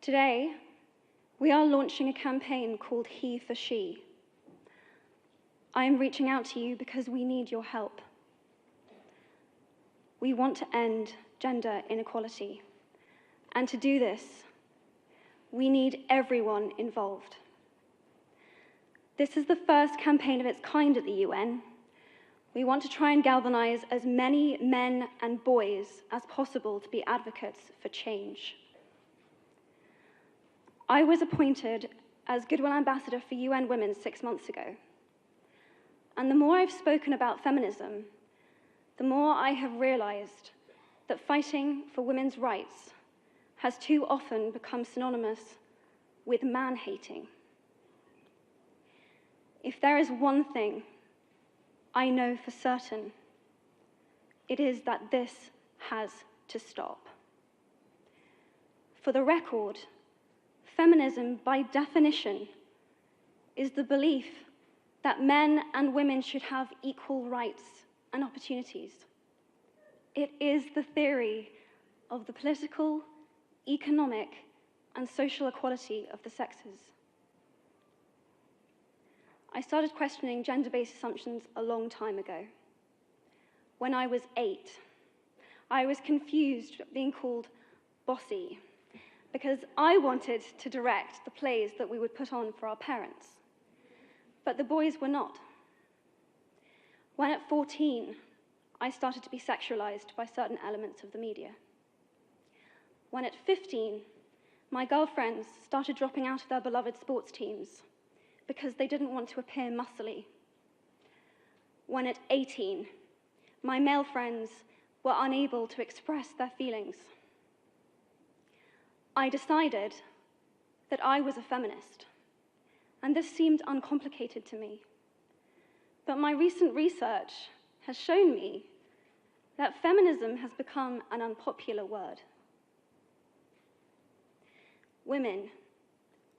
Today, we are launching a campaign called He for She. I am reaching out to you because we need your help. We want to end gender inequality. And to do this, we need everyone involved. This is the first campaign of its kind at the UN. We want to try and galvanize as many men and boys as possible to be advocates for change. I was appointed as Goodwill Ambassador for UN Women 6 months ago. And the more I've spoken about feminism, the more I have realized that fighting for women's rights has too often become synonymous with man-hating. If there is one thing I know for certain, it is that this has to stop. For the record, feminism, by definition, is the belief that men and women should have equal rights and opportunities. It is the theory of the political, economic, and social equality of the sexes. I started questioning gender-based assumptions a long time ago. When I was 8, I was confused being called bossy because I wanted to direct the plays that we would put on for our parents, but the boys were not. When at 14, I started to be sexualized by certain elements of the media. When at 15, my girlfriends started dropping out of their beloved sports teams because they didn't want to appear muscly. When at 18, my male friends were unable to express their feelings. I decided that I was a feminist, and this seemed uncomplicated to me. But my recent research has shown me that feminism has become an unpopular word. Women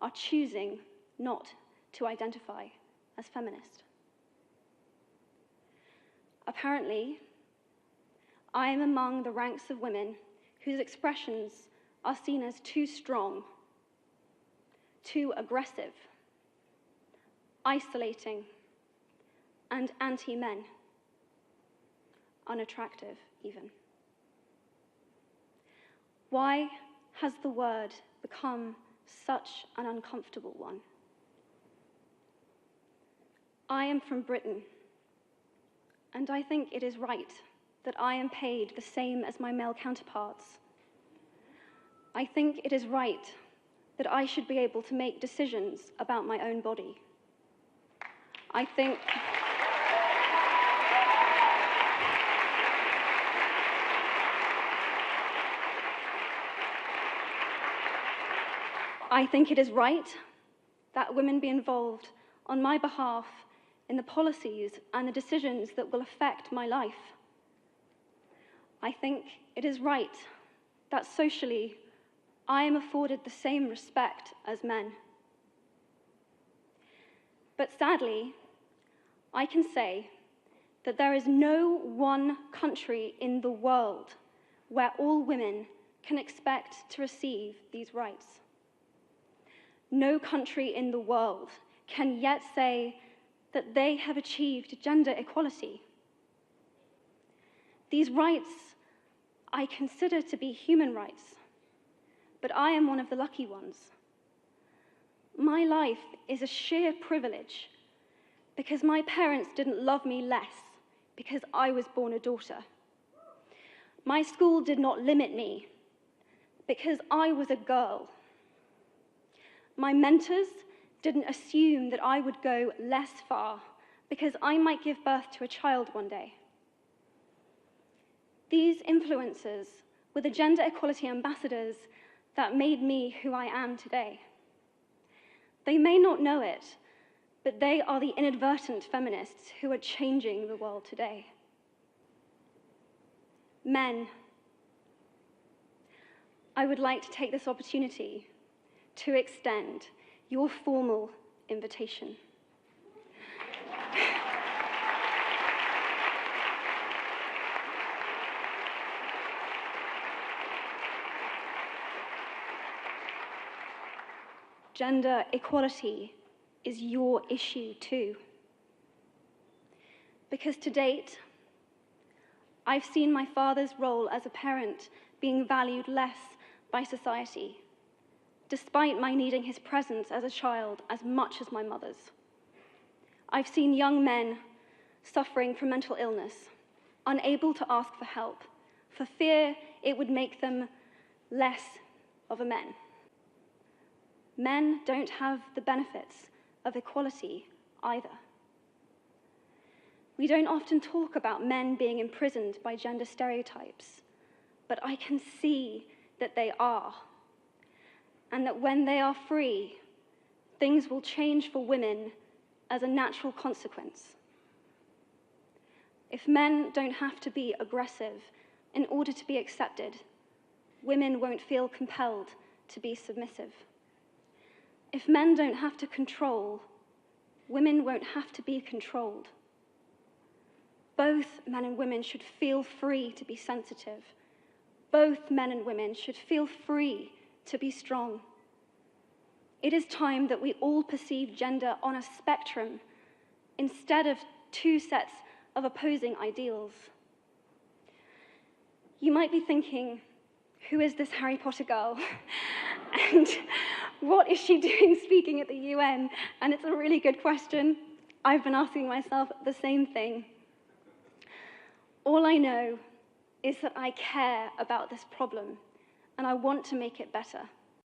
are choosing not to identify as feminist. Apparently, I am among the ranks of women whose expressions are seen as too strong, too aggressive, isolating, and anti-men, unattractive even. Why has the word become such an uncomfortable one? I am from Britain, and I think it is right that I am paid the same as my male counterparts. I think it is right that I should be able to make decisions about my own body. I think it is right that women be involved on my behalf in the policies and the decisions that will affect my life. I think it is right that socially I am afforded the same respect as men. But sadly, I can say that there is no one country in the world where all women can expect to receive these rights. No country in the world can yet say that they have achieved gender equality. These rights I consider to be human rights, but I am one of the lucky ones. My life is a sheer privilege because my parents didn't love me less because I was born a daughter. My school did not limit me because I was a girl. My mentors didn't assume that I would go less far because I might give birth to a child one day. These influences were the gender equality ambassadors that made me who I am today. They may not know it, but they are the inadvertent feminists who are changing the world today. Men, I would like to take this opportunity to extend your formal invitation. gender equality is your issue too. Because to date, I've seen my father's role as a parent being valued less by society, despite my needing his presence as a child as much as my mother's. I've seen young men suffering from mental illness, unable to ask for help, for fear it would make them less of a man. Men don't have the benefits of equality either. We don't often talk about men being imprisoned by gender stereotypes, but I can see that they are, and that when they are free, things will change for women as a natural consequence. If men don't have to be aggressive in order to be accepted, women won't feel compelled to be submissive. If men don't have to control, women won't have to be controlled. Both men and women should feel free to be sensitive. Both men and women should feel free to be strong. It is time that we all perceive gender on a spectrum instead of two sets of opposing ideals. You might be thinking, who is this Harry Potter girl? And what is she doing speaking at the UN? And it's a really good question. I've been asking myself the same thing. All I know is that I care about this problem, and I want to make it better.